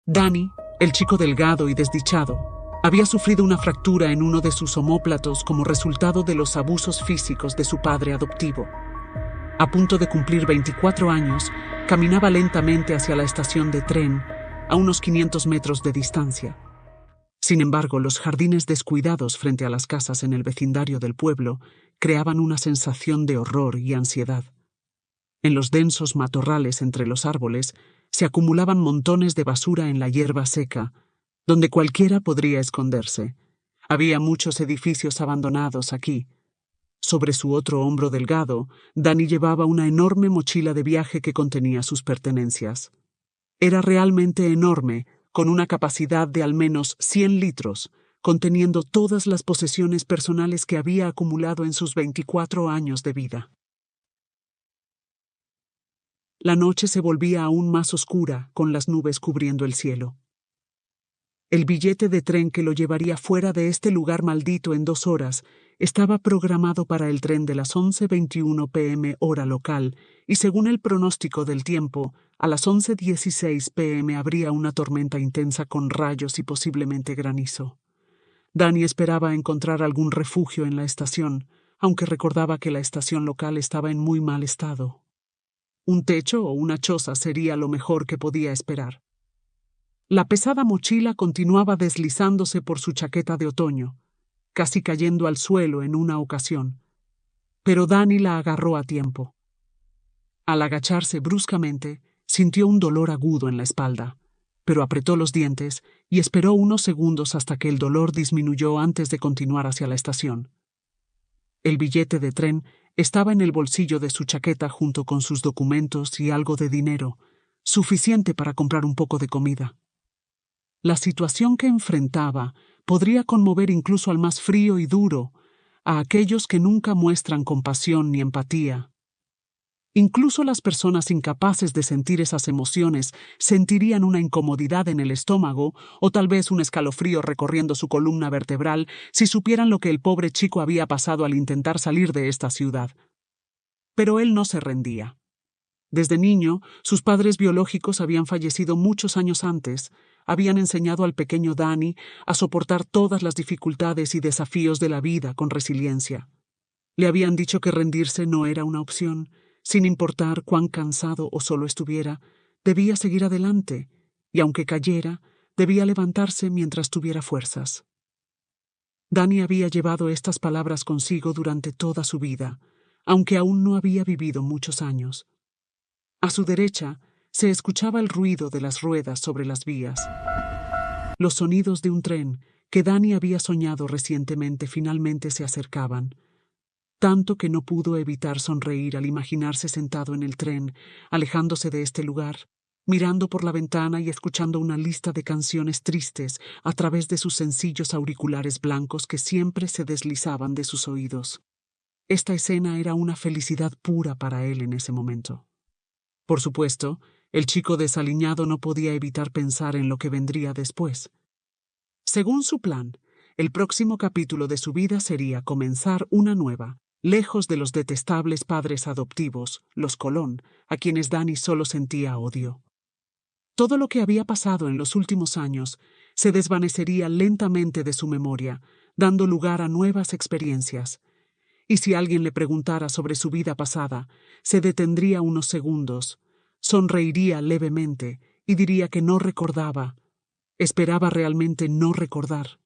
Danny, el chico delgado y desdichado, había sufrido una fractura en uno de sus omóplatos como resultado de los abusos físicos de su padre adoptivo. A punto de cumplir 24 años, caminaba lentamente hacia la estación de tren, a unos 500 metros de distancia. Sin embargo, los jardines descuidados frente a las casas en el vecindario del pueblo creaban una sensación de horror y ansiedad. En los densos matorrales entre los árboles se acumulaban montones de basura en la hierba seca, donde cualquiera podría esconderse. Había muchos edificios abandonados aquí. Sobre su otro hombro delgado, Danny llevaba una enorme mochila de viaje que contenía sus pertenencias. Era realmente enorme, con una capacidad de al menos 100 litros, conteniendo todas las posesiones personales que había acumulado en sus 24 años de vida. La noche se volvía aún más oscura, con las nubes cubriendo el cielo. El billete de tren que lo llevaría fuera de este lugar maldito en 2 horas estaba programado para el tren de las 11:21 p.m. hora local, y según el pronóstico del tiempo, a las 11:16 p.m. habría una tormenta intensa con rayos y posiblemente granizo. Danny esperaba encontrar algún refugio en la estación, aunque recordaba que la estación local estaba en muy mal estado. Un techo o una choza sería lo mejor que podía esperar. La pesada mochila continuaba deslizándose por su chaqueta de otoño, casi cayendo al suelo en una ocasión, pero Danny la agarró a tiempo. Al agacharse bruscamente, sintió un dolor agudo en la espalda, pero apretó los dientes y esperó unos segundos hasta que el dolor disminuyó antes de continuar hacia la estación. El billete de tren estaba en el bolsillo de su chaqueta junto con sus documentos y algo de dinero, suficiente para comprar un poco de comida. La situación que enfrentaba podría conmover incluso al más frío y duro, a aquellos que nunca muestran compasión ni empatía. Incluso las personas incapaces de sentir esas emociones sentirían una incomodidad en el estómago o tal vez un escalofrío recorriendo su columna vertebral si supieran lo que el pobre chico había pasado al intentar salir de esta ciudad. Pero él no se rendía. Desde niño, sus padres biológicos habían fallecido muchos años antes. Habían enseñado al pequeño Danny a soportar todas las dificultades y desafíos de la vida con resiliencia. Le habían dicho que rendirse no era una opción. Sin importar cuán cansado o solo estuviera, debía seguir adelante, y aunque cayera, debía levantarse mientras tuviera fuerzas. Danny había llevado estas palabras consigo durante toda su vida, aunque aún no había vivido muchos años. A su derecha se escuchaba el ruido de las ruedas sobre las vías. Los sonidos de un tren que Danny había soñado recientemente finalmente se acercaban, tanto que no pudo evitar sonreír al imaginarse sentado en el tren, alejándose de este lugar, mirando por la ventana y escuchando una lista de canciones tristes a través de sus sencillos auriculares blancos que siempre se deslizaban de sus oídos. Esta escena era una felicidad pura para él en ese momento. Por supuesto, el chico desaliñado no podía evitar pensar en lo que vendría después. Según su plan, el próximo capítulo de su vida sería comenzar una nueva, lejos de los detestables padres adoptivos, los Colón, a quienes Danny solo sentía odio. Todo lo que había pasado en los últimos años se desvanecería lentamente de su memoria, dando lugar a nuevas experiencias. Y si alguien le preguntara sobre su vida pasada, se detendría unos segundos, sonreiría levemente y diría que no recordaba. Esperaba realmente no recordar.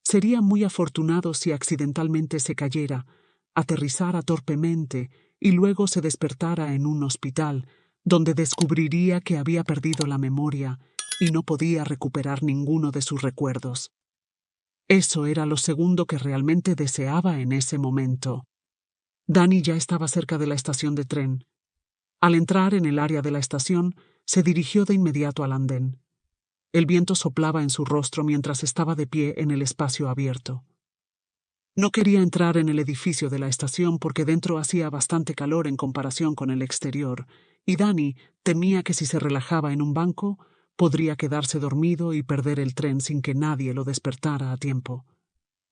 Sería muy afortunado si accidentalmente se cayera, aterrizara torpemente y luego se despertara en un hospital, donde descubriría que había perdido la memoria y no podía recuperar ninguno de sus recuerdos. Eso era lo segundo que realmente deseaba en ese momento. Danny ya estaba cerca de la estación de tren. Al entrar en el área de la estación, se dirigió de inmediato al andén. El viento soplaba en su rostro mientras estaba de pie en el espacio abierto. No quería entrar en el edificio de la estación porque dentro hacía bastante calor en comparación con el exterior, y Danny temía que si se relajaba en un banco, podría quedarse dormido y perder el tren sin que nadie lo despertara a tiempo.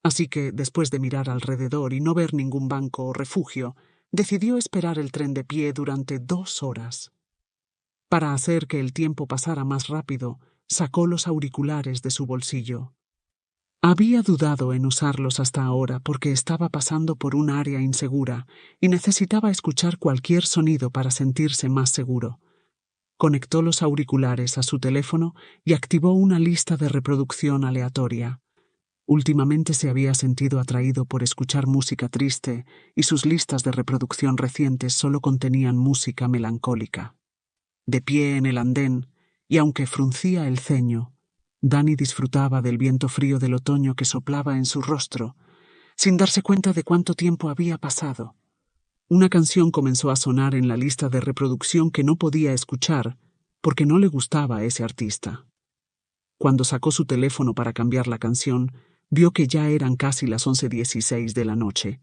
Así que, después de mirar alrededor y no ver ningún banco o refugio, decidió esperar el tren de pie durante 2 horas. Para hacer que el tiempo pasara más rápido, sacó los auriculares de su bolsillo. Había dudado en usarlos hasta ahora porque estaba pasando por un área insegura y necesitaba escuchar cualquier sonido para sentirse más seguro. Conectó los auriculares a su teléfono y activó una lista de reproducción aleatoria. Últimamente se había sentido atraído por escuchar música triste y sus listas de reproducción recientes solo contenían música melancólica. De pie en el andén, y aunque fruncía el ceño, Dani disfrutaba del viento frío del otoño que soplaba en su rostro, sin darse cuenta de cuánto tiempo había pasado. Una canción comenzó a sonar en la lista de reproducción que no podía escuchar porque no le gustaba a ese artista. Cuando sacó su teléfono para cambiar la canción, vio que ya eran casi las 11:16 de la noche.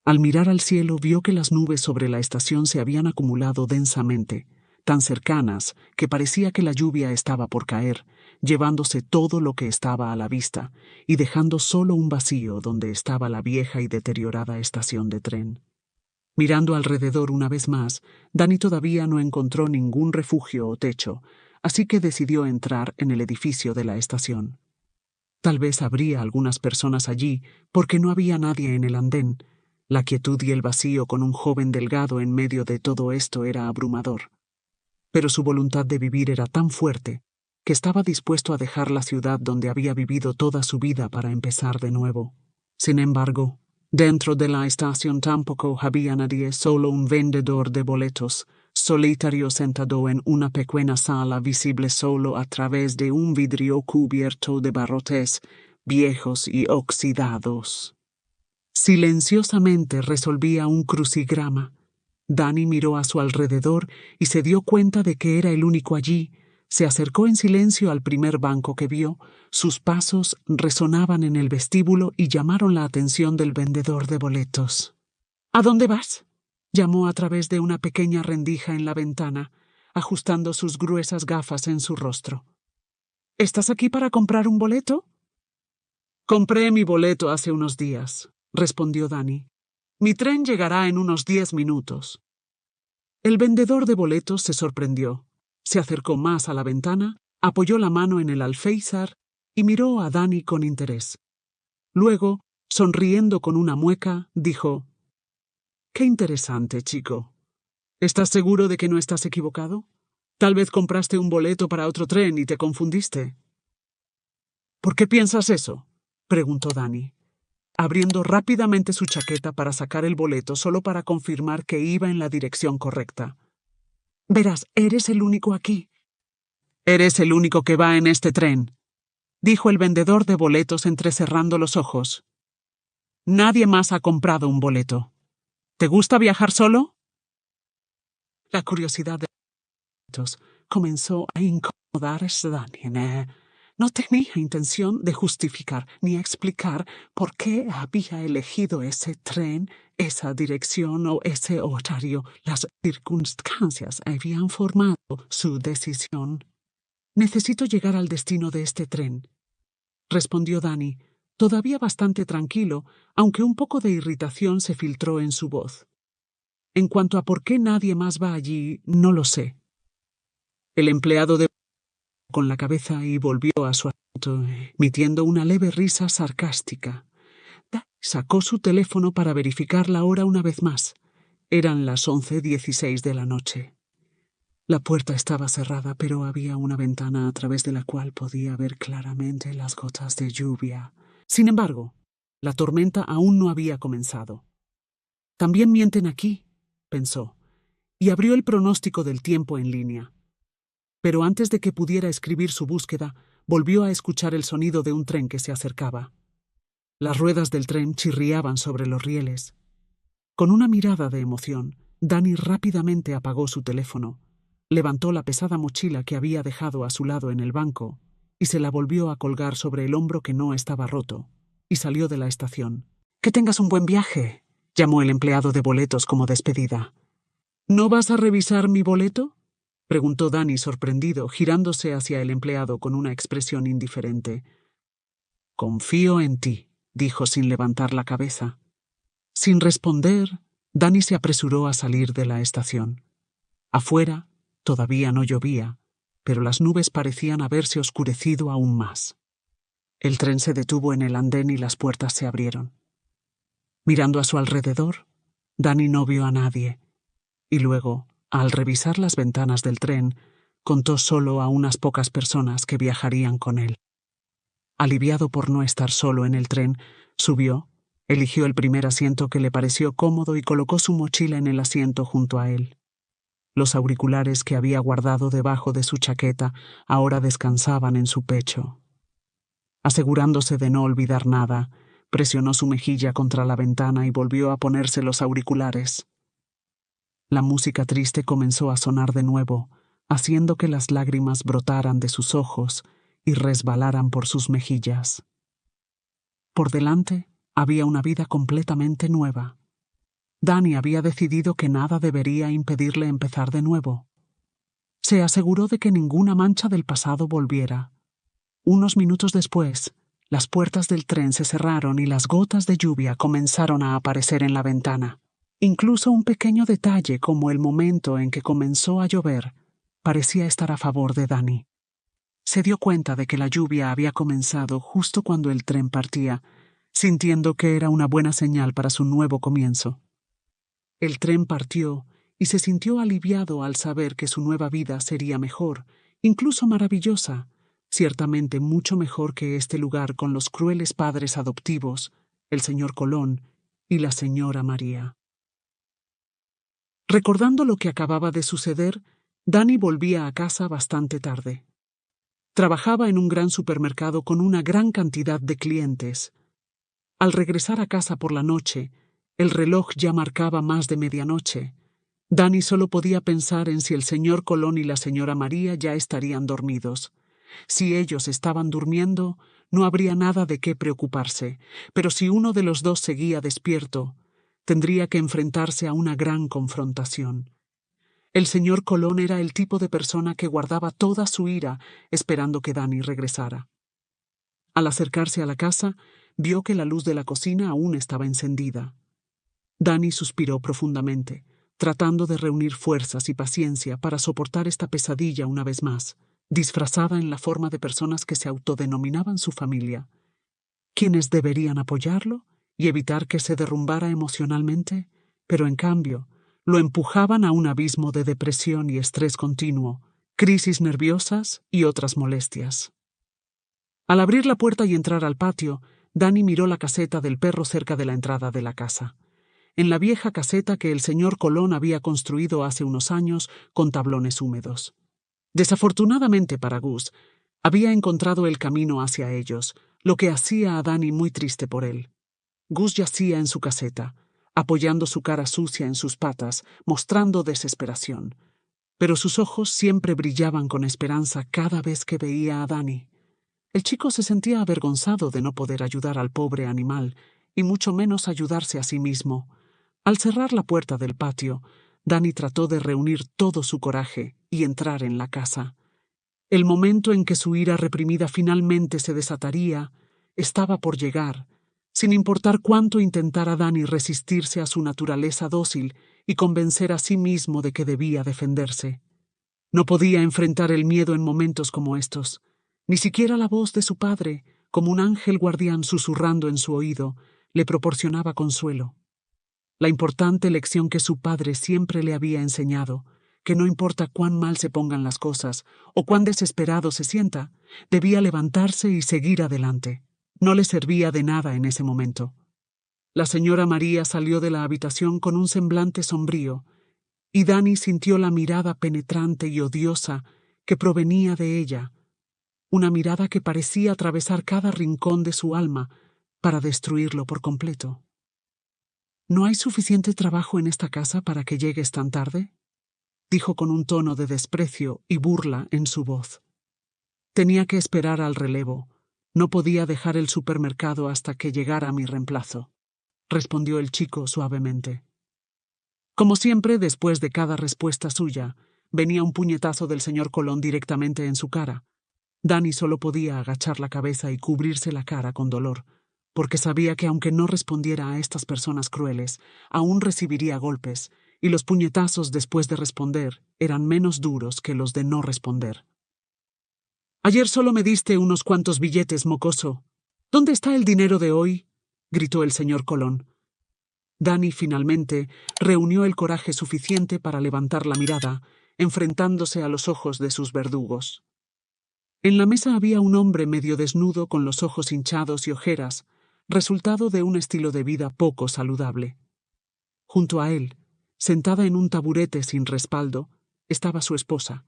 Al mirar al cielo, vio que las nubes sobre la estación se habían acumulado densamente, tan cercanas que parecía que la lluvia estaba por caer, llevándose todo lo que estaba a la vista y dejando solo un vacío donde estaba la vieja y deteriorada estación de tren. Mirando alrededor una vez más, Dani todavía no encontró ningún refugio o techo, así que decidió entrar en el edificio de la estación. Tal vez habría algunas personas allí, porque no había nadie en el andén. La quietud y el vacío con un joven delgado en medio de todo esto era abrumador. Pero su voluntad de vivir era tan fuerte que estaba dispuesto a dejar la ciudad donde había vivido toda su vida para empezar de nuevo. Sin embargo, dentro de la estación tampoco había nadie, solo un vendedor de boletos, solitario sentado en una pequeña sala visible solo a través de un vidrio cubierto de barrotes viejos y oxidados. Silenciosamente resolvía un crucigrama. Dani miró a su alrededor y se dio cuenta de que era el único allí. Se acercó en silencio al primer banco que vio. Sus pasos resonaban en el vestíbulo y llamaron la atención del vendedor de boletos. ¿A dónde vas?, llamó a través de una pequeña rendija en la ventana, ajustando sus gruesas gafas en su rostro. ¿Estás aquí para comprar un boleto? Compré mi boleto hace unos días, respondió Dani. Mi tren llegará en unos 10 minutos. El vendedor de boletos se sorprendió. Se acercó más a la ventana, apoyó la mano en el alféizar y miró a Dani con interés. Luego, sonriendo con una mueca, dijo: «Qué interesante, chico. ¿Estás seguro de que no estás equivocado? Tal vez compraste un boleto para otro tren y te confundiste». «¿Por qué piensas eso?», preguntó Dani, abriendo rápidamente su chaqueta para sacar el boleto solo para confirmar que iba en la dirección correcta. «Verás, eres el único aquí». «Eres el único que va en este tren», dijo el vendedor de boletos entrecerrando los ojos. «Nadie más ha comprado un boleto. ¿Te gusta viajar solo?». La curiosidad de los boletos comenzó a incomodar a Dani. No tenía intención de justificar ni explicar por qué había elegido ese tren, esa dirección o ese horario. Las circunstancias habían formado su decisión. «Necesito llegar al destino de este tren», respondió Dani, todavía bastante tranquilo, aunque un poco de irritación se filtró en su voz. «En cuanto a por qué nadie más va allí, no lo sé». El empleado de con la cabeza y volvió a su asiento, emitiendo una leve risa sarcástica. Dani sacó su teléfono para verificar la hora una vez más. Eran las 11:16 de la noche. La puerta estaba cerrada, pero había una ventana a través de la cual podía ver claramente las gotas de lluvia. Sin embargo, la tormenta aún no había comenzado. «También mienten aquí», pensó, y abrió el pronóstico del tiempo en línea. Pero antes de que pudiera escribir su búsqueda, volvió a escuchar el sonido de un tren que se acercaba. Las ruedas del tren chirriaban sobre los rieles. Con una mirada de emoción, Dani rápidamente apagó su teléfono, levantó la pesada mochila que había dejado a su lado en el banco y se la volvió a colgar sobre el hombro que no estaba roto, y salió de la estación. «Que tengas un buen viaje», llamó el empleado de boletos como despedida. «¿No vas a revisar mi boleto?», preguntó Dani sorprendido, girándose hacia el empleado con una expresión indiferente. «Confío en ti», dijo sin levantar la cabeza. Sin responder, Dani se apresuró a salir de la estación. Afuera todavía no llovía, pero las nubes parecían haberse oscurecido aún más. El tren se detuvo en el andén y las puertas se abrieron. Mirando a su alrededor, Danny no vio a nadie, y luego, al revisar las ventanas del tren, contó solo a unas pocas personas que viajarían con él. Aliviado por no estar solo en el tren, subió, eligió el primer asiento que le pareció cómodo y colocó su mochila en el asiento junto a él. Los auriculares que había guardado debajo de su chaqueta ahora descansaban en su pecho. Asegurándose de no olvidar nada, presionó su mejilla contra la ventana y volvió a ponerse los auriculares. La música triste comenzó a sonar de nuevo, haciendo que las lágrimas brotaran de sus ojos y resbalaran por sus mejillas. Por delante había una vida completamente nueva. Danny había decidido que nada debería impedirle empezar de nuevo. Se aseguró de que ninguna mancha del pasado volviera. Unos minutos después, las puertas del tren se cerraron y las gotas de lluvia comenzaron a aparecer en la ventana. Incluso un pequeño detalle como el momento en que comenzó a llover parecía estar a favor de Danny. Se dio cuenta de que la lluvia había comenzado justo cuando el tren partía, sintiendo que era una buena señal para su nuevo comienzo. El tren partió y se sintió aliviado al saber que su nueva vida sería mejor, incluso maravillosa, ciertamente mucho mejor que este lugar con los crueles padres adoptivos, el señor Colón y la señora María. Recordando lo que acababa de suceder, Danny volvía a casa bastante tarde. Trabajaba en un gran supermercado con una gran cantidad de clientes. Al regresar a casa por la noche, el reloj ya marcaba más de medianoche. Danny solo podía pensar en si el señor Colón y la señora María ya estarían dormidos. Si ellos estaban durmiendo, no habría nada de qué preocuparse, pero si uno de los dos seguía despierto, tendría que enfrentarse a una gran confrontación. El señor Colón era el tipo de persona que guardaba toda su ira esperando que Danny regresara. Al acercarse a la casa, vio que la luz de la cocina aún estaba encendida. Danny suspiró profundamente, tratando de reunir fuerzas y paciencia para soportar esta pesadilla una vez más, disfrazada en la forma de personas que se autodenominaban su familia, quienes deberían apoyarlo y evitar que se derrumbara emocionalmente, pero en cambio lo empujaban a un abismo de depresión y estrés continuo, crisis nerviosas y otras molestias. Al abrir la puerta y entrar al patio, Danny miró la caseta del perro cerca de la entrada de la casa. En la vieja caseta que el señor Colón había construido hace unos años con tablones húmedos. Desafortunadamente para Gus, había encontrado el camino hacia ellos, lo que hacía a Danny muy triste por él. Gus yacía en su caseta, apoyando su cara sucia en sus patas, mostrando desesperación. Pero sus ojos siempre brillaban con esperanza cada vez que veía a Danny. El chico se sentía avergonzado de no poder ayudar al pobre animal, y mucho menos ayudarse a sí mismo. Al cerrar la puerta del patio, Danny trató de reunir todo su coraje y entrar en la casa. El momento en que su ira reprimida finalmente se desataría estaba por llegar, sin importar cuánto intentara Danny resistirse a su naturaleza dócil y convencer a sí mismo de que debía defenderse. No podía enfrentar el miedo en momentos como estos. Ni siquiera la voz de su padre, como un ángel guardián susurrando en su oído, le proporcionaba consuelo. La importante lección que su padre siempre le había enseñado, que no importa cuán mal se pongan las cosas o cuán desesperado se sienta, debía levantarse y seguir adelante. No le servía de nada en ese momento. La señora María salió de la habitación con un semblante sombrío, y Danny sintió la mirada penetrante y odiosa que provenía de ella, una mirada que parecía atravesar cada rincón de su alma para destruirlo por completo. ¿No hay suficiente trabajo en esta casa para que llegues tan tarde?, dijo con un tono de desprecio y burla en su voz. Tenía que esperar al relevo. No podía dejar el supermercado hasta que llegara mi reemplazo, respondió el chico suavemente. Como siempre, después de cada respuesta suya, venía un puñetazo del señor Colón directamente en su cara. Danny solo podía agachar la cabeza y cubrirse la cara con dolor, porque sabía que aunque no respondiera a estas personas crueles, aún recibiría golpes, y los puñetazos después de responder eran menos duros que los de no responder. Ayer solo me diste unos cuantos billetes, mocoso. ¿Dónde está el dinero de hoy? Gritó el señor Colón. Danny finalmente reunió el coraje suficiente para levantar la mirada, enfrentándose a los ojos de sus verdugos. En la mesa había un hombre medio desnudo con los ojos hinchados y ojeras, resultado de un estilo de vida poco saludable. Junto a él, sentada en un taburete sin respaldo, estaba su esposa,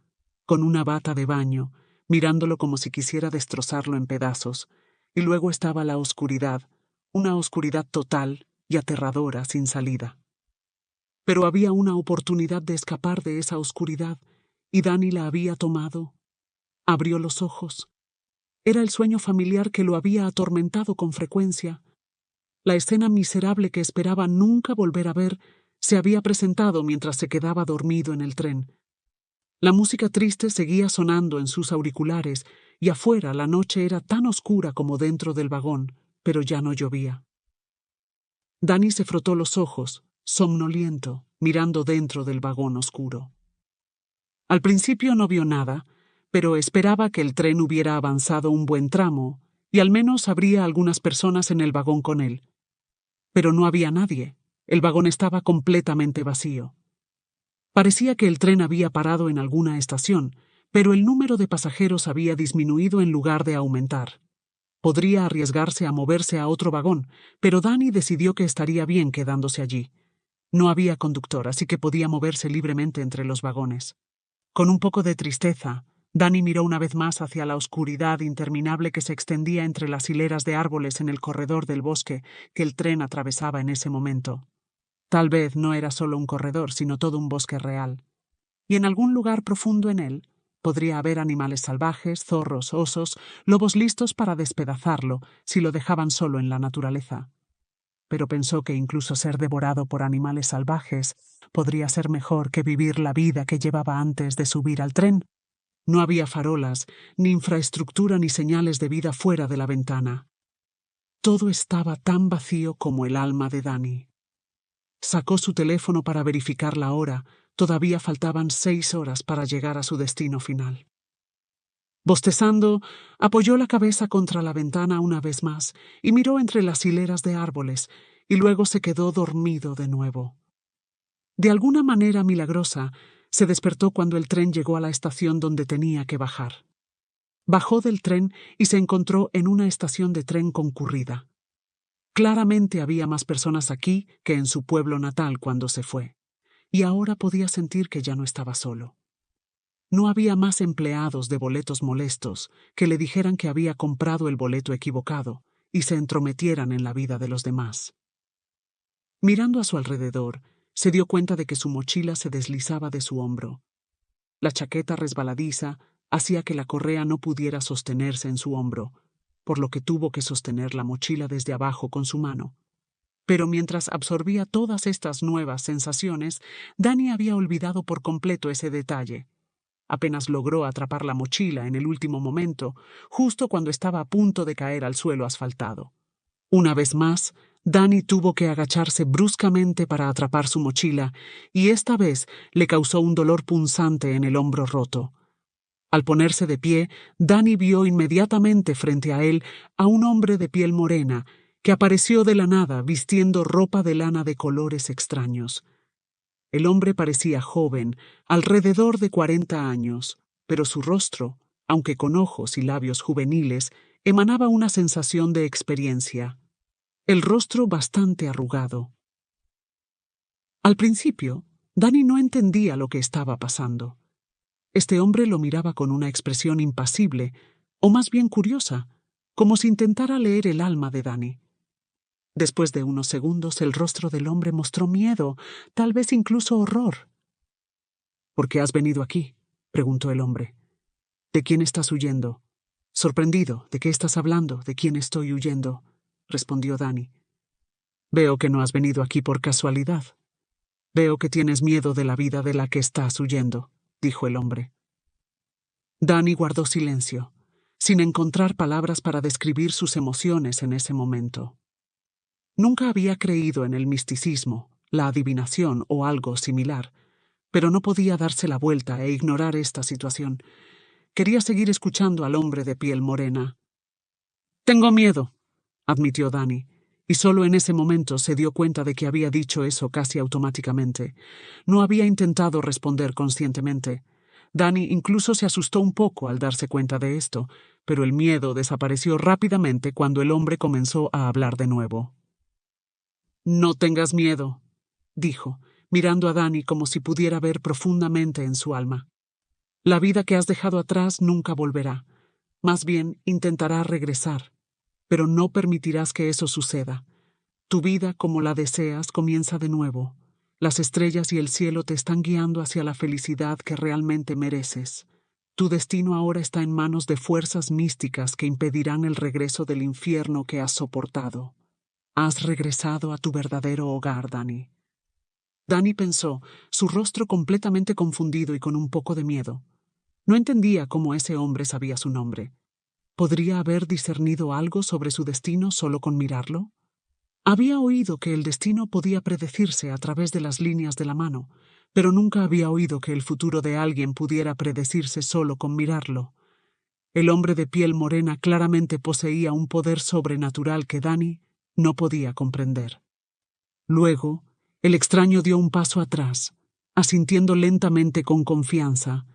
con una bata de baño, mirándolo como si quisiera destrozarlo en pedazos, y luego estaba la oscuridad, una oscuridad total y aterradora sin salida. Pero había una oportunidad de escapar de esa oscuridad, y Danny la había tomado. Abrió los ojos. Era el sueño familiar que lo había atormentado con frecuencia. La escena miserable que esperaba nunca volver a ver se había presentado mientras se quedaba dormido en el tren. La música triste seguía sonando en sus auriculares y afuera la noche era tan oscura como dentro del vagón, pero ya no llovía. Danny se frotó los ojos, somnoliento, mirando dentro del vagón oscuro. Al principio no vio nada, pero esperaba que el tren hubiera avanzado un buen tramo y al menos habría algunas personas en el vagón con él. Pero no había nadie. El vagón estaba completamente vacío. Parecía que el tren había parado en alguna estación, pero el número de pasajeros había disminuido en lugar de aumentar. Podría arriesgarse a moverse a otro vagón, pero Danny decidió que estaría bien quedándose allí. No había conductor, así que podía moverse libremente entre los vagones. Con un poco de tristeza, Danny miró una vez más hacia la oscuridad interminable que se extendía entre las hileras de árboles en el corredor del bosque que el tren atravesaba en ese momento. Tal vez no era solo un corredor, sino todo un bosque real. Y en algún lugar profundo en él podría haber animales salvajes, zorros, osos, lobos listos para despedazarlo si lo dejaban solo en la naturaleza. Pero pensó que incluso ser devorado por animales salvajes podría ser mejor que vivir la vida que llevaba antes de subir al tren. No había farolas, ni infraestructura ni señales de vida fuera de la ventana. Todo estaba tan vacío como el alma de Danny. Sacó su teléfono para verificar la hora. Todavía faltaban 6 horas para llegar a su destino final. Bostezando, apoyó la cabeza contra la ventana una vez más y miró entre las hileras de árboles, y luego se quedó dormido de nuevo. De alguna manera milagrosa, se despertó cuando el tren llegó a la estación donde tenía que bajar. Bajó del tren y se encontró en una estación de tren concurrida. Claramente había más personas aquí que en su pueblo natal cuando se fue, y ahora podía sentir que ya no estaba solo. No había más empleados de boletos molestos que le dijeran que había comprado el boleto equivocado y se entrometieran en la vida de los demás. Mirando a su alrededor, se dio cuenta de que su mochila se deslizaba de su hombro. La chaqueta resbaladiza hacía que la correa no pudiera sostenerse en su hombro, por lo que tuvo que sostener la mochila desde abajo con su mano. Pero mientras absorbía todas estas nuevas sensaciones, Danny había olvidado por completo ese detalle. Apenas logró atrapar la mochila en el último momento, justo cuando estaba a punto de caer al suelo asfaltado. Una vez más, Danny tuvo que agacharse bruscamente para atrapar su mochila, y esta vez le causó un dolor punzante en el hombro roto. Al ponerse de pie, Danny vio inmediatamente frente a él a un hombre de piel morena que apareció de la nada vistiendo ropa de lana de colores extraños. El hombre parecía joven, alrededor de 40 años, pero su rostro, aunque con ojos y labios juveniles, emanaba una sensación de experiencia. El rostro bastante arrugado. Al principio, Danny no entendía lo que estaba pasando. Este hombre lo miraba con una expresión impasible, o más bien curiosa, como si intentara leer el alma de Danny. Después de unos segundos, el rostro del hombre mostró miedo, tal vez incluso horror. —¿Por qué has venido aquí? —preguntó el hombre. —¿De quién estás huyendo? —Sorprendido. ¿De qué estás hablando? ¿De quién estoy huyendo? —respondió Danny. —Veo que no has venido aquí por casualidad. Veo que tienes miedo de la vida de la que estás huyendo —dijo el hombre. Danny guardó silencio, sin encontrar palabras para describir sus emociones en ese momento. Nunca había creído en el misticismo, la adivinación o algo similar, pero no podía darse la vuelta e ignorar esta situación. Quería seguir escuchando al hombre de piel morena. «Tengo miedo», admitió Dani, y solo en ese momento se dio cuenta de que había dicho eso casi automáticamente. No había intentado responder conscientemente. Dani incluso se asustó un poco al darse cuenta de esto, pero el miedo desapareció rápidamente cuando el hombre comenzó a hablar de nuevo. «No tengas miedo», dijo, mirando a Dani como si pudiera ver profundamente en su alma. «La vida que has dejado atrás nunca volverá. Más bien intentará regresar, pero no permitirás que eso suceda. Tu vida, como la deseas, comienza de nuevo. Las estrellas y el cielo te están guiando hacia la felicidad que realmente mereces. Tu destino ahora está en manos de fuerzas místicas que impedirán el regreso del infierno que has soportado. Has regresado a tu verdadero hogar, Dani». Dani pensó, su rostro completamente confundido y con un poco de miedo. No entendía cómo ese hombre sabía su nombre. ¿Podría haber discernido algo sobre su destino solo con mirarlo? Había oído que el destino podía predecirse a través de las líneas de la mano, pero nunca había oído que el futuro de alguien pudiera predecirse solo con mirarlo. El hombre de piel morena claramente poseía un poder sobrenatural que Dani no podía comprender. Luego, el extraño dio un paso atrás, asintiendo lentamente con confianza,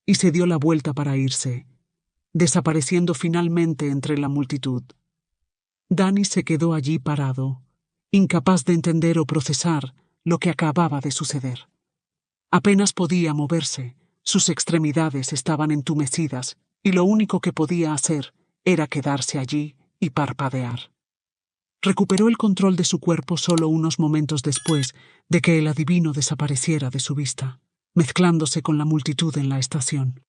y se dio la vuelta para irse, desapareciendo finalmente entre la multitud. Dani se quedó allí parado, incapaz de entender o procesar lo que acababa de suceder. Apenas podía moverse, sus extremidades estaban entumecidas, y lo único que podía hacer era quedarse allí y parpadear. Recuperó el control de su cuerpo solo unos momentos después de que el adivino desapareciera de su vista, mezclándose con la multitud en la estación.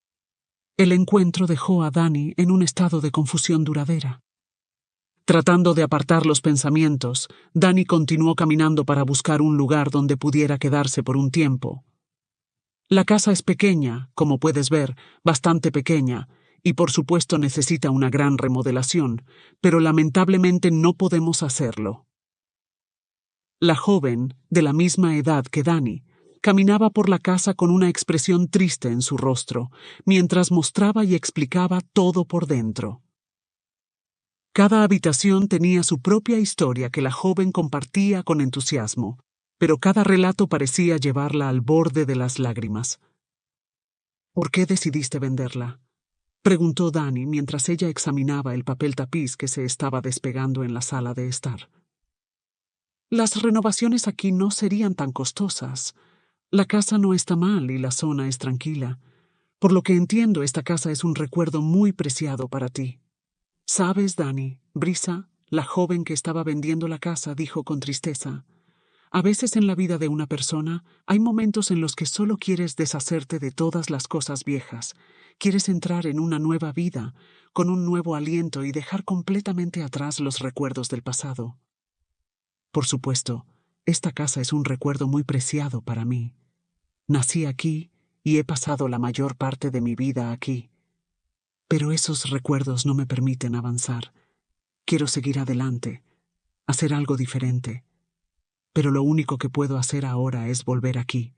El encuentro dejó a Dani en un estado de confusión duradera. Tratando de apartar los pensamientos, Dani continuó caminando para buscar un lugar donde pudiera quedarse por un tiempo. La casa es pequeña, como puedes ver, bastante pequeña, y por supuesto necesita una gran remodelación, pero lamentablemente no podemos hacerlo. La joven, de la misma edad que Dani, caminaba por la casa con una expresión triste en su rostro, mientras mostraba y explicaba todo por dentro. Cada habitación tenía su propia historia que la joven compartía con entusiasmo, pero cada relato parecía llevarla al borde de las lágrimas. «¿Por qué decidiste venderla?», preguntó Dani mientras ella examinaba el papel tapiz que se estaba despegando en la sala de estar. «Las renovaciones aquí no serían tan costosas. La casa no está mal y la zona es tranquila. Por lo que entiendo, esta casa es un recuerdo muy preciado para ti». «¿Sabes, Dani?», Brisa, la joven que estaba vendiendo la casa, dijo con tristeza. «A veces en la vida de una persona hay momentos en los que solo quieres deshacerte de todas las cosas viejas. Quieres entrar en una nueva vida, con un nuevo aliento y dejar completamente atrás los recuerdos del pasado. Por supuesto, esta casa es un recuerdo muy preciado para mí. Nací aquí y he pasado la mayor parte de mi vida aquí. Pero esos recuerdos no me permiten avanzar. Quiero seguir adelante, hacer algo diferente. Pero lo único que puedo hacer ahora es volver aquí,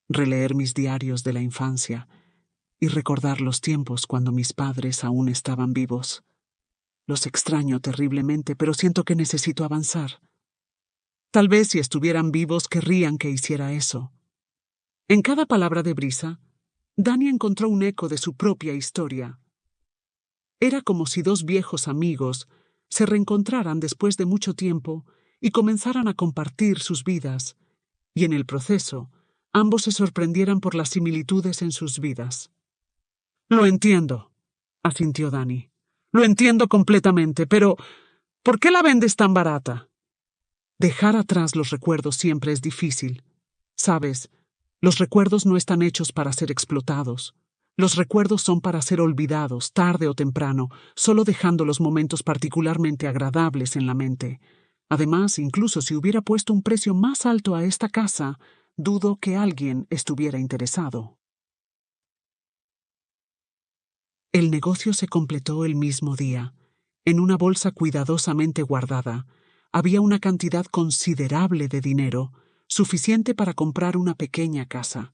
releer mis diarios de la infancia y recordar los tiempos cuando mis padres aún estaban vivos. Los extraño terriblemente, pero siento que necesito avanzar. Tal vez si estuvieran vivos querrían que hiciera eso». En cada palabra de Brisa, Dani encontró un eco de su propia historia. Era como si dos viejos amigos se reencontraran después de mucho tiempo y comenzaran a compartir sus vidas, y en el proceso, ambos se sorprendieran por las similitudes en sus vidas. «Lo entiendo», asintió Dani. «Lo entiendo completamente, pero ¿por qué la vendes tan barata?» Dejar atrás los recuerdos siempre es difícil. Sabes, los recuerdos no están hechos para ser explotados. Los recuerdos son para ser olvidados, tarde o temprano, solo dejando los momentos particularmente agradables en la mente. Además, incluso si hubiera puesto un precio más alto a esta casa, dudo que alguien estuviera interesado. El negocio se completó el mismo día. En una bolsa cuidadosamente guardada, había una cantidad considerable de dinero, suficiente para comprar una pequeña casa.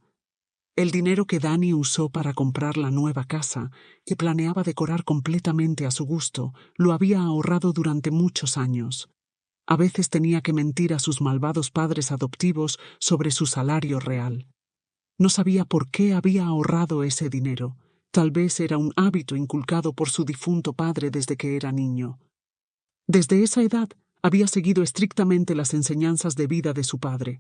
El dinero que Dani usó para comprar la nueva casa, que planeaba decorar completamente a su gusto, lo había ahorrado durante muchos años. A veces tenía que mentir a sus malvados padres adoptivos sobre su salario real. No sabía por qué había ahorrado ese dinero. Tal vez era un hábito inculcado por su difunto padre desde que era niño. Desde esa edad había seguido estrictamente las enseñanzas de vida de su padre.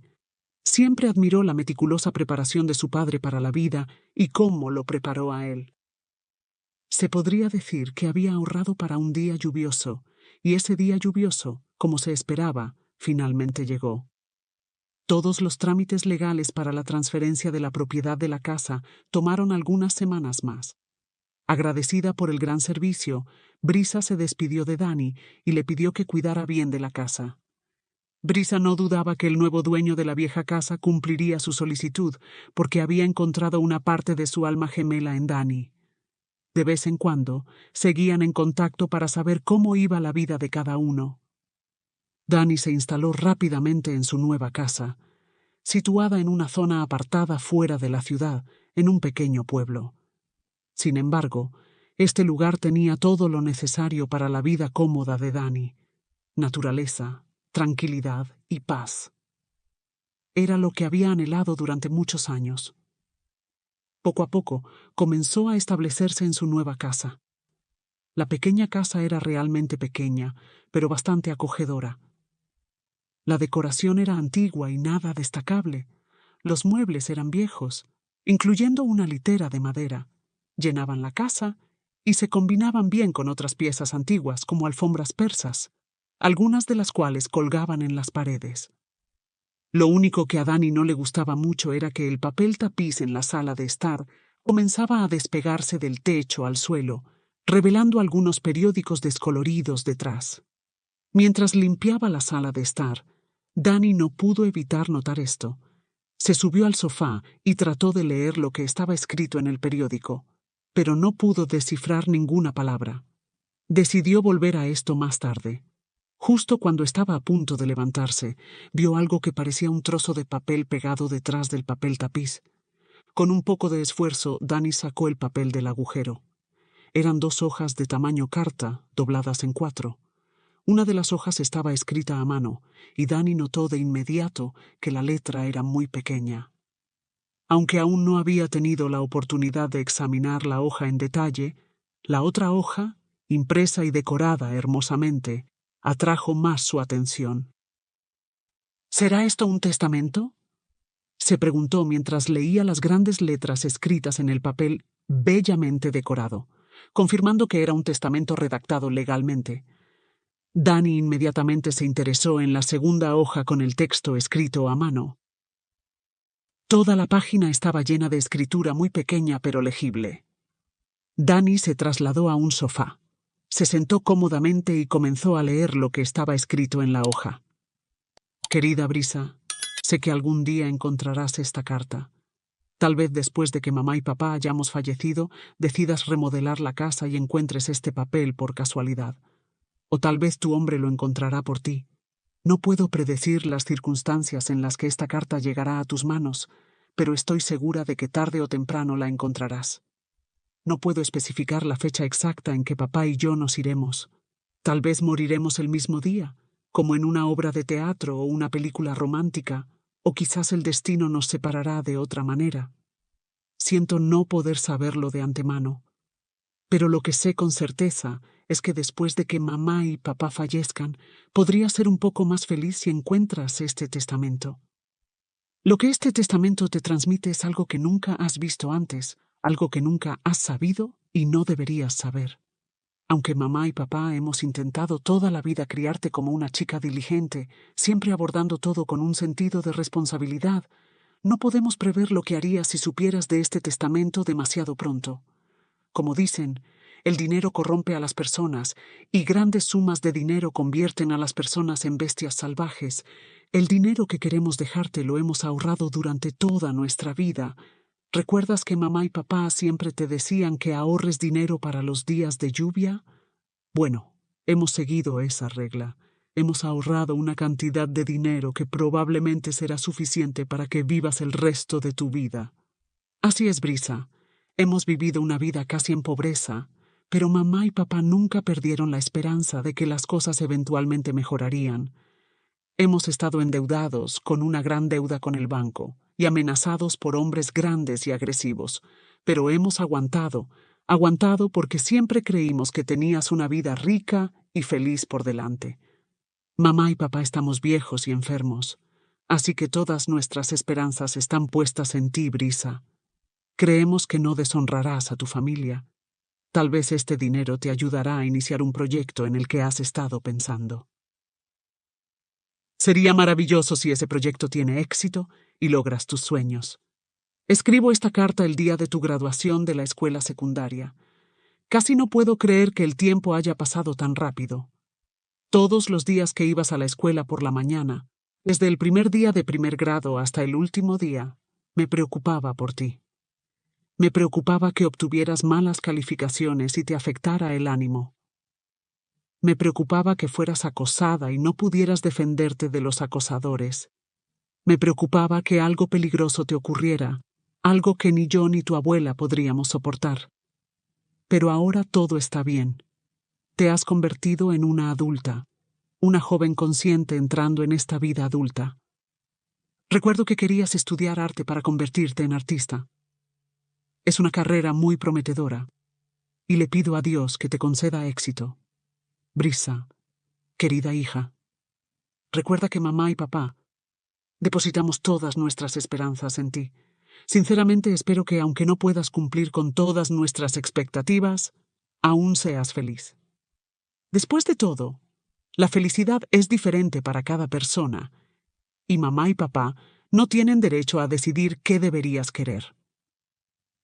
Siempre admiró la meticulosa preparación de su padre para la vida y cómo lo preparó a él. Se podría decir que había ahorrado para un día lluvioso, y ese día lluvioso, como se esperaba, finalmente llegó. Todos los trámites legales para la transferencia de la propiedad de la casa tomaron algunas semanas más. Agradecida por el gran servicio, Brisa se despidió de Dani y le pidió que cuidara bien de la casa. Brisa no dudaba que el nuevo dueño de la vieja casa cumpliría su solicitud, porque había encontrado una parte de su alma gemela en Dani. De vez en cuando, seguían en contacto para saber cómo iba la vida de cada uno. Dani se instaló rápidamente en su nueva casa, situada en una zona apartada fuera de la ciudad, en un pequeño pueblo. Sin embargo, este lugar tenía todo lo necesario para la vida cómoda de Dani: naturaleza, tranquilidad y paz. Era lo que había anhelado durante muchos años. Poco a poco comenzó a establecerse en su nueva casa. La pequeña casa era realmente pequeña, pero bastante acogedora. La decoración era antigua y nada destacable. Los muebles eran viejos, incluyendo una litera de madera. Llenaban la casa y se combinaban bien con otras piezas antiguas, como alfombras persas, algunas de las cuales colgaban en las paredes. Lo único que a Dani no le gustaba mucho era que el papel tapiz en la sala de estar comenzaba a despegarse del techo al suelo, revelando algunos periódicos descoloridos detrás. Mientras limpiaba la sala de estar, Dani no pudo evitar notar esto. Se subió al sofá y trató de leer lo que estaba escrito en el periódico, pero no pudo descifrar ninguna palabra. Decidió volver a esto más tarde. Justo cuando estaba a punto de levantarse, vio algo que parecía un trozo de papel pegado detrás del papel tapiz. Con un poco de esfuerzo, Dani sacó el papel del agujero. Eran 2 hojas de tamaño carta, dobladas en 4. Una de las hojas estaba escrita a mano, y Dani notó de inmediato que la letra era muy pequeña. Aunque aún no había tenido la oportunidad de examinar la hoja en detalle, la otra hoja, impresa y decorada hermosamente, atrajo más su atención. ¿Será esto un testamento?, se preguntó mientras leía las grandes letras escritas en el papel bellamente decorado, confirmando que era un testamento redactado legalmente. Dani inmediatamente se interesó en la segunda hoja con el texto escrito a mano. Toda la página estaba llena de escritura muy pequeña pero legible. Dani se trasladó a un sofá. Se sentó cómodamente y comenzó a leer lo que estaba escrito en la hoja. Querida Brisa, sé que algún día encontrarás esta carta. Tal vez después de que mamá y papá hayamos fallecido, decidas remodelar la casa y encuentres este papel por casualidad. O tal vez tu hombre lo encontrará por ti. No puedo predecir las circunstancias en las que esta carta llegará a tus manos, pero estoy segura de que tarde o temprano la encontrarás. No puedo especificar la fecha exacta en que papá y yo nos iremos. Tal vez moriremos el mismo día, como en una obra de teatro o una película romántica, o quizás el destino nos separará de otra manera. Siento no poder saberlo de antemano, pero lo que sé con certeza es que después de que mamá y papá fallezcan, podrías ser un poco más feliz si encuentras este testamento. Lo que este testamento te transmite es algo que nunca has visto antes, algo que nunca has sabido y no deberías saber. Aunque mamá y papá hemos intentado toda la vida criarte como una chica diligente, siempre abordando todo con un sentido de responsabilidad, no podemos prever lo que harías si supieras de este testamento demasiado pronto. Como dicen, el dinero corrompe a las personas y grandes sumas de dinero convierten a las personas en bestias salvajes. El dinero que queremos dejarte lo hemos ahorrado durante toda nuestra vida. ¿Recuerdas que mamá y papá siempre te decían que ahorres dinero para los días de lluvia? Bueno, hemos seguido esa regla. Hemos ahorrado una cantidad de dinero que probablemente será suficiente para que vivas el resto de tu vida. Así es, Brisa. Hemos vivido una vida casi en pobreza, pero mamá y papá nunca perdieron la esperanza de que las cosas eventualmente mejorarían. Hemos estado endeudados, con una gran deuda con el banco, y amenazados por hombres grandes y agresivos, pero hemos aguantado porque siempre creímos que tenías una vida rica y feliz por delante. Mamá y papá estamos viejos y enfermos, así que todas nuestras esperanzas están puestas en ti, Brisa. Creemos que no deshonrarás a tu familia. Tal vez este dinero te ayudará a iniciar un proyecto en el que has estado pensando. Sería maravilloso si ese proyecto tiene éxito y logras tus sueños. Escribo esta carta el día de tu graduación de la escuela secundaria. Casi no puedo creer que el tiempo haya pasado tan rápido. Todos los días que ibas a la escuela por la mañana, desde el primer día de primer grado hasta el último día, me preocupaba por ti. Me preocupaba que obtuvieras malas calificaciones y te afectara el ánimo. Me preocupaba que fueras acosada y no pudieras defenderte de los acosadores. Me preocupaba que algo peligroso te ocurriera, algo que ni yo ni tu abuela podríamos soportar. Pero ahora todo está bien. Te has convertido en una adulta, una joven consciente entrando en esta vida adulta. Recuerdo que querías estudiar arte para convertirte en artista. Es una carrera muy prometedora, y le pido a Dios que te conceda éxito. Brisa, querida hija, recuerda que mamá y papá depositamos todas nuestras esperanzas en ti. Sinceramente espero que, aunque no puedas cumplir con todas nuestras expectativas, aún seas feliz. Después de todo, la felicidad es diferente para cada persona, y mamá y papá no tienen derecho a decidir qué deberías querer.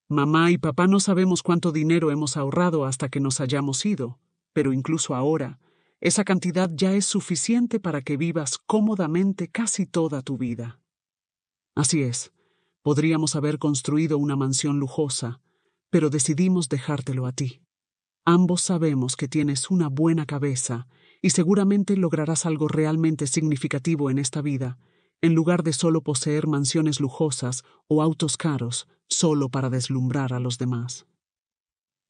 Mamá y papá no sabemos cuánto dinero hemos ahorrado hasta que nos hayamos ido, pero incluso ahora, esa cantidad ya es suficiente para que vivas cómodamente casi toda tu vida. Así es, podríamos haber construido una mansión lujosa, pero decidimos dejártelo a ti. Ambos sabemos que tienes una buena cabeza y seguramente lograrás algo realmente significativo en esta vida, en lugar de solo poseer mansiones lujosas o autos caros solo para deslumbrar a los demás.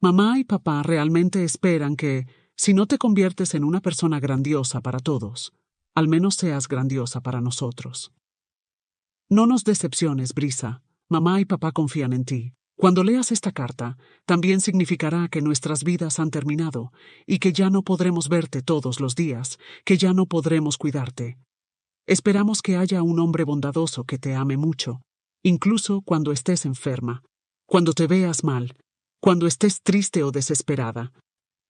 Mamá y papá realmente esperan que, si no te conviertes en una persona grandiosa para todos, al menos seas grandiosa para nosotros. No nos decepciones, Brisa. Mamá y papá confían en ti. Cuando leas esta carta, también significará que nuestras vidas han terminado y que ya no podremos verte todos los días, que ya no podremos cuidarte. Esperamos que haya un hombre bondadoso que te ame mucho, incluso cuando estés enferma, cuando te veas mal, cuando estés triste o desesperada.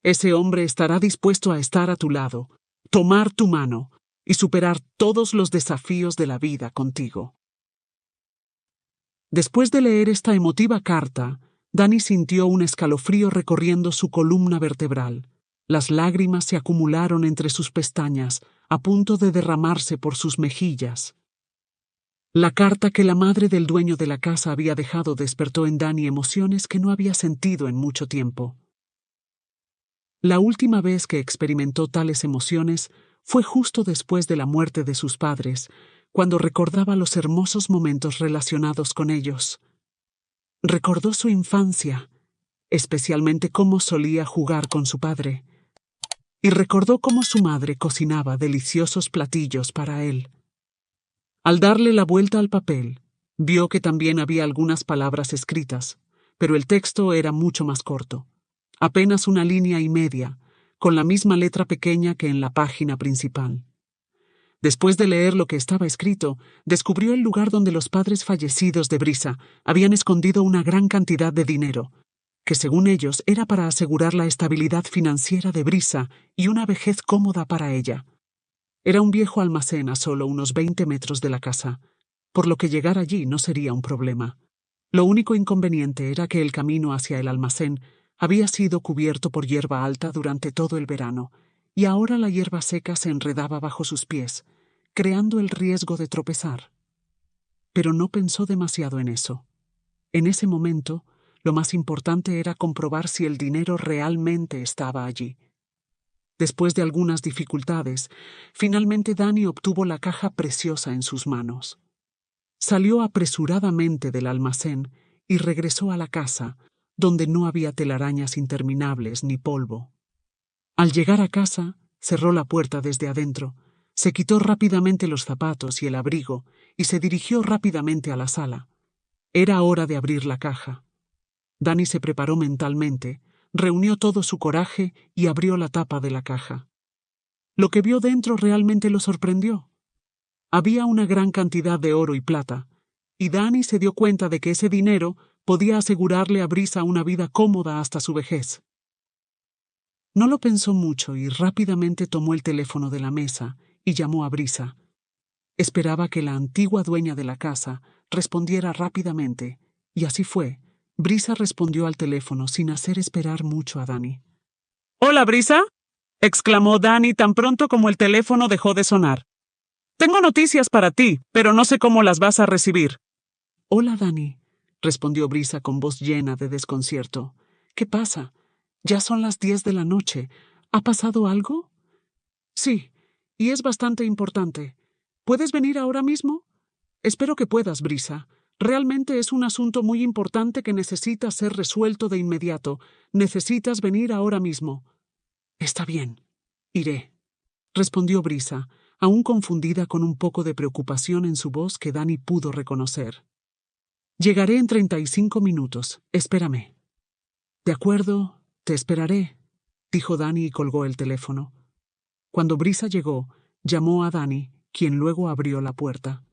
Ese hombre estará dispuesto a estar a tu lado, tomar tu mano y superar todos los desafíos de la vida contigo. Después de leer esta emotiva carta, Dani sintió un escalofrío recorriendo su columna vertebral. Las lágrimas se acumularon entre sus pestañas, a punto de derramarse por sus mejillas. La carta que la madre del dueño de la casa había dejado despertó en Dani emociones que no había sentido en mucho tiempo. La última vez que experimentó tales emociones fue justo después de la muerte de sus padres, cuando recordaba los hermosos momentos relacionados con ellos. Recordó su infancia, especialmente cómo solía jugar con su padre, y recordó cómo su madre cocinaba deliciosos platillos para él. Al darle la vuelta al papel, vio que también había algunas palabras escritas, pero el texto era mucho más corto, apenas una línea y media, con la misma letra pequeña que en la página principal. Después de leer lo que estaba escrito, descubrió el lugar donde los padres fallecidos de Brisa habían escondido una gran cantidad de dinero, que según ellos era para asegurar la estabilidad financiera de Brisa y una vejez cómoda para ella. Era un viejo almacén a solo unos 20 metros de la casa, por lo que llegar allí no sería un problema. Lo único inconveniente era que el camino hacia el almacén había sido cubierto por hierba alta durante todo el verano, y ahora la hierba seca se enredaba bajo sus pies, creando el riesgo de tropezar. Pero no pensó demasiado en eso. En ese momento, lo más importante era comprobar si el dinero realmente estaba allí. Después de algunas dificultades, finalmente Dani obtuvo la caja preciosa en sus manos. Salió apresuradamente del almacén y regresó a la casa, donde no había telarañas interminables ni polvo. Al llegar a casa, cerró la puerta desde adentro, se quitó rápidamente los zapatos y el abrigo y se dirigió rápidamente a la sala. Era hora de abrir la caja. Dani se preparó mentalmente, reunió todo su coraje y abrió la tapa de la caja. Lo que vio dentro realmente lo sorprendió. Había una gran cantidad de oro y plata, y Dani se dio cuenta de que ese dinero podía asegurarle a Brisa una vida cómoda hasta su vejez. No lo pensó mucho y rápidamente tomó el teléfono de la mesa y llamó a Brisa. Esperaba que la antigua dueña de la casa respondiera rápidamente, y así fue. Brisa respondió al teléfono sin hacer esperar mucho a Dani. «¿Hola, Brisa?», exclamó Dani tan pronto como el teléfono dejó de sonar. «Tengo noticias para ti, pero no sé cómo las vas a recibir». «Hola, Dani», respondió Brisa con voz llena de desconcierto. «¿Qué pasa? Ya son las 10 de la noche. ¿Ha pasado algo?» «Sí, y es bastante importante. ¿Puedes venir ahora mismo?» «Espero que puedas, Brisa. Realmente es un asunto muy importante que necesita ser resuelto de inmediato. Necesitas venir ahora mismo». «Está bien. Iré», respondió Brisa, aún confundida con un poco de preocupación en su voz que Dani pudo reconocer. «Llegaré en 35 minutos. Espérame». «De acuerdo, te esperaré», dijo Dani y colgó el teléfono. Cuando Brisa llegó, llamó a Dani, quien luego abrió la puerta.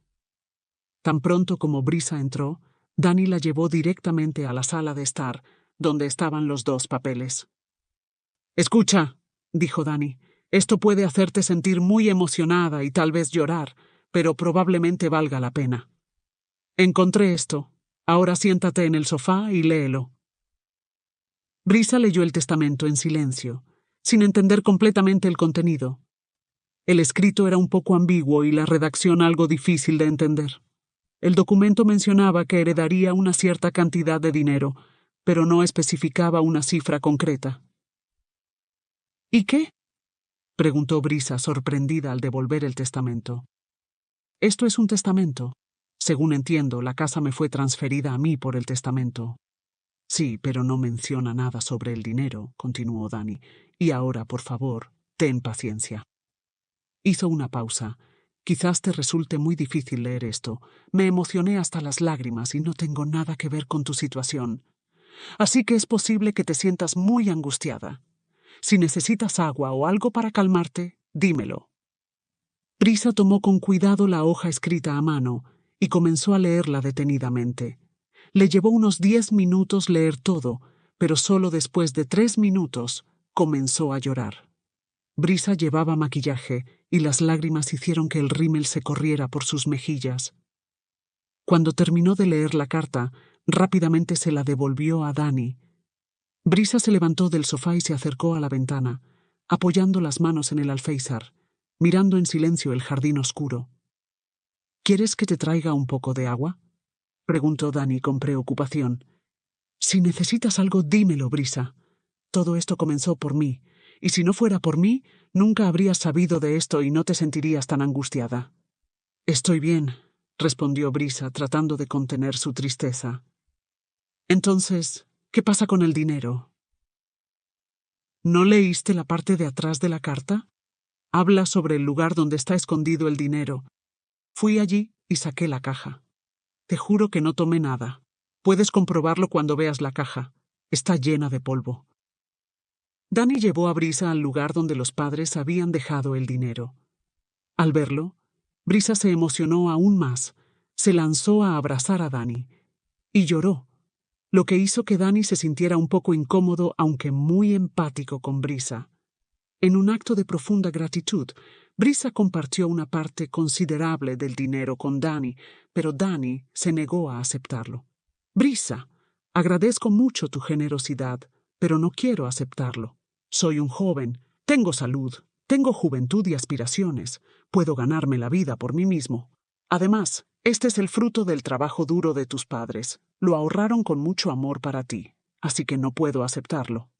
Tan pronto como Brisa entró, Dani la llevó directamente a la sala de estar, donde estaban los dos papeles. «Escucha», dijo Dani, «esto puede hacerte sentir muy emocionada y tal vez llorar, pero probablemente valga la pena. Encontré esto. Ahora siéntate en el sofá y léelo». Brisa leyó el testamento en silencio, sin entender completamente el contenido. El escrito era un poco ambiguo y la redacción algo difícil de entender. El documento mencionaba que heredaría una cierta cantidad de dinero, pero no especificaba una cifra concreta. «¿Y qué?», preguntó Brisa, sorprendida al devolver el testamento. «Esto es un testamento. Según entiendo, la casa me fue transferida a mí por el testamento». «Sí, pero no menciona nada sobre el dinero», continuó Dani. «Y ahora, por favor, ten paciencia». Hizo una pausa. «Quizás te resulte muy difícil leer esto. Me emocioné hasta las lágrimas y no tengo nada que ver con tu situación. Así que es posible que te sientas muy angustiada. Si necesitas agua o algo para calmarte, dímelo». Brisa tomó con cuidado la hoja escrita a mano y comenzó a leerla detenidamente. Le llevó unos 10 minutos leer todo, pero solo después de 3 minutos comenzó a llorar. Brisa llevaba maquillaje y las lágrimas hicieron que el rímel se corriera por sus mejillas. Cuando terminó de leer la carta, rápidamente se la devolvió a Dani. Brisa se levantó del sofá y se acercó a la ventana, apoyando las manos en el alféizar, mirando en silencio el jardín oscuro. «¿Quieres que te traiga un poco de agua?», preguntó Dani con preocupación. «Si necesitas algo, dímelo, Brisa. Todo esto comenzó por mí, y si no fuera por mí, nunca habrías sabido de esto y no te sentirías tan angustiada». «Estoy bien», respondió Brisa, tratando de contener su tristeza. «Entonces, ¿qué pasa con el dinero?». «¿No leíste la parte de atrás de la carta? Habla sobre el lugar donde está escondido el dinero. Fui allí y saqué la caja. Te juro que no tomé nada. Puedes comprobarlo cuando veas la caja. Está llena de polvo». Dani llevó a Brisa al lugar donde los padres habían dejado el dinero. Al verlo, Brisa se emocionó aún más, se lanzó a abrazar a Dani y lloró, lo que hizo que Dani se sintiera un poco incómodo, aunque muy empático con Brisa. En un acto de profunda gratitud, Brisa compartió una parte considerable del dinero con Dani, pero Dani se negó a aceptarlo. «Brisa, agradezco mucho tu generosidad, pero no quiero aceptarlo. Soy un joven, tengo salud, tengo juventud y aspiraciones, puedo ganarme la vida por mí mismo. Además, este es el fruto del trabajo duro de tus padres. Lo ahorraron con mucho amor para ti, así que no puedo aceptarlo»,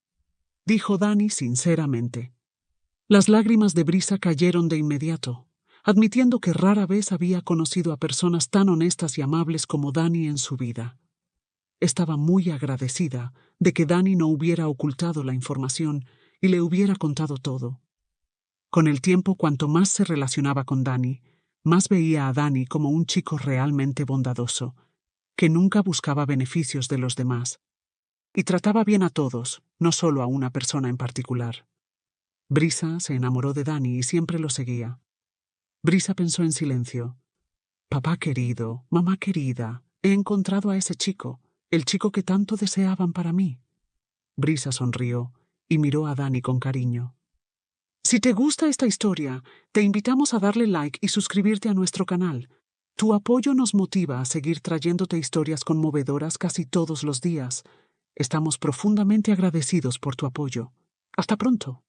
dijo Dani sinceramente. Las lágrimas de Brisa cayeron de inmediato, admitiendo que rara vez había conocido a personas tan honestas y amables como Dani en su vida. Estaba muy agradecida de que Dani no hubiera ocultado la información y le hubiera contado todo. Con el tiempo, cuanto más se relacionaba con Dani, más veía a Dani como un chico realmente bondadoso, que nunca buscaba beneficios de los demás. Y trataba bien a todos, no solo a una persona en particular. Brisa se enamoró de Dani y siempre lo seguía. Brisa pensó en silencio. Papá querido, mamá querida, he encontrado a ese chico, el chico que tanto deseaban para mí. Brisa sonrió y miró a Dani con cariño. Si te gusta esta historia, te invitamos a darle like y suscribirte a nuestro canal. Tu apoyo nos motiva a seguir trayéndote historias conmovedoras casi todos los días. Estamos profundamente agradecidos por tu apoyo. Hasta pronto.